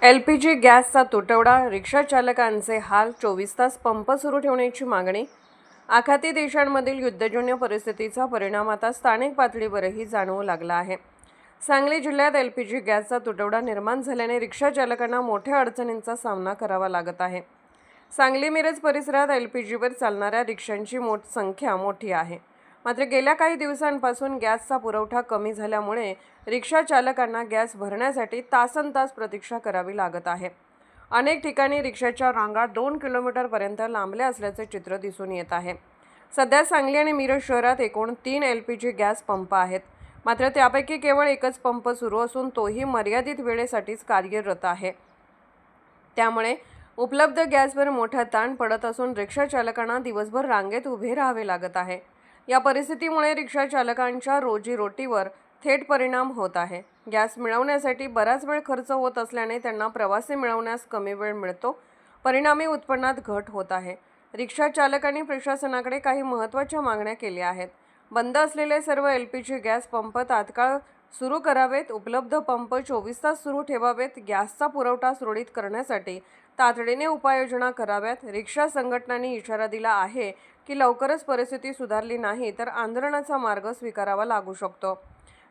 LPG गॅसचा तुटवडा, रिक्षाचालकांचे हाल, 24 तास पंप सुरू ठेवण्याची मागणी. आखाती देशांमधील युद्धजन्य परिस्थितीचा परिणाम आता स्थानिक पातळीवरही जाणवू लागला आहे. सांगली जिल्ह्यात LPG गॅसचा तुटवडा निर्माण झाल्याने रिक्षाचालकांना मोठ्या अडचणींचा सामना करावा लागत आहे. सांगली मिरज परिसरात LPGवर चालणाऱ्या रिक्षांची संख्या मोठी आहे. मात्र गेल्या काही दिवसांपासून गॅसचा पुरवठा कमी झाल्यामुळे रिक्षा चालकांना गॅस भरण्यासाठी तासनतास प्रतीक्षा करावी लागत आहे. अनेक ठिकाणी रिक्षाच्या रांगा 2 किलोमीटरपर्यंत लांबल्या असल्याचे चित्र दिसून येत आहे. सध्या सांगली आणि मिरज शहरात एकूण 3 LPG गॅस पंप आहेत. मात्र त्यापैकी केवळ एकच पंप सुरू असून तोही मर्यादित वेळेसाठीच कार्यरत आहे. त्यामुळे उपलब्ध गॅसवर मोठा ताण पडत असून रिक्षा चालकांना दिवसभर रांगेत उभे राहावे लागत आहे. या परिस्थितीमुळे रिक्षा चालकांच्या रोजीरोटीवर थेट परिणाम होत आहे. गॅस मिळवण्यासाठी बराच वेळ खर्च होत असल्याने त्यांना प्रवासी मिळवण्यास कमी वेळ मिळतो. परिणामी उत्पन्नात घट होत आहे. रिक्षा चालकांनी प्रशासनाकडे काही महत्त्वाच्या मागण्या केल्या आहेत. बंद असलेले सर्व LPG गॅस पंप तात्काळ सुरू करावेत. उपलब्ध पंप 24 तास सुरू ठेवावेत. गॅसचा पुरवठा सुरळीत करण्यासाठी तातडीने उपाययोजना कराव्यात. रिक्षा संघटनांनी इशारा दिला आहे की लवकरच परिस्थिती सुधारली नाही तर आंदोलनाचा मार्ग स्वीकारावा लागू शकतो.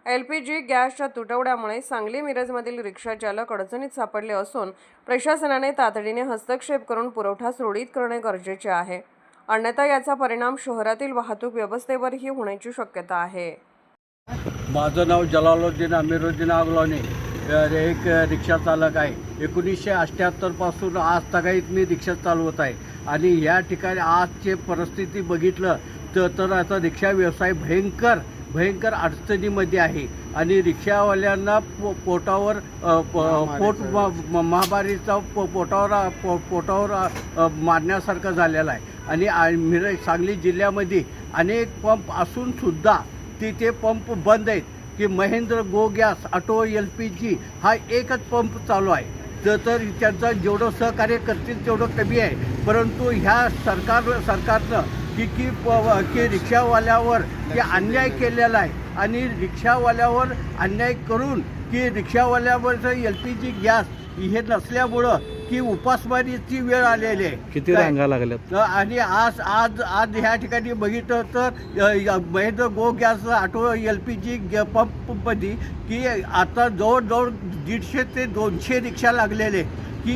LPG गॅसच्या तुटवड्यामुळे सांगली मिरजमधील रिक्षा चालक अडचणीत सापडले असून प्रशासनाने तातडीने हस्तक्षेप करून पुरवठा सुरळीत करणे गरजेचे आहे. अन्यथा याचा परिणाम शहरातील वाहतूक व्यवस्थेवरही होण्याची शक्यता आहे. माझं नाव जलालुद्दीन अमीरुद्दीन अगलानी, एक रिक्षा चालक आहे. 1978 पासून आज तगाईत मी रिक्षा चालवत आहे आणि या ठिकाणी आजची परिस्थिती बघितलं तर आता रिक्षा व्यवसाय भयंकर अडचणीमध्ये आहे आणि रिक्षावाल्यांना पोटावर महामारीचा पोटावर मारण्यासारखं झालेलं आहे. आणि सांगली जिल्ह्यामध्ये अनेक पंप असूनसुद्धा ते पंप बंद आहेत. की महेंद्र गो गॅस ऑटो LPG हा एकच पंप चालू आहे. तर त्यांचं जेवढं सहकार्य करतील तेवढं कमी आहे. परंतु ह्या सरकारनं की रिक्षावाल्यावर की अन्याय केलेला आहे आणि रिक्षावाल्यावर अन्याय करून की रिक्षावाल्यावरचं LPG गॅस हे नसल्यामुळं की उपासमारीची वेळ आलेली आहे. किती रांगा लागल्यात आणि आज ह्या ठिकाणी बघितलं तर महेंद्र गो गॅस ऑटो LPG पंपमध्ये की आता जवळजवळ 150 ते 200 रिक्षा लागलेले की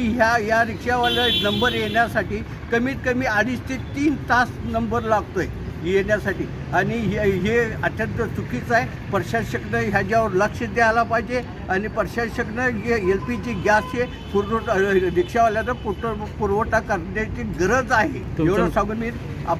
या रिक्षावाल्या नंबर येण्यासाठी कमीत कमी 2.5 ते 3 तास नंबर लागतो आहे येण्यासाठी. आणि हे अत्यंत चुकीचं आहे. प्रशासनानं ह्याच्यावर लक्ष द्यायला पाहिजे आणि प्रशासनानं LPG गॅसचे रिक्षावाल्यांना पुरवठा करण्याची गरज आहे. एवढं सांगून मी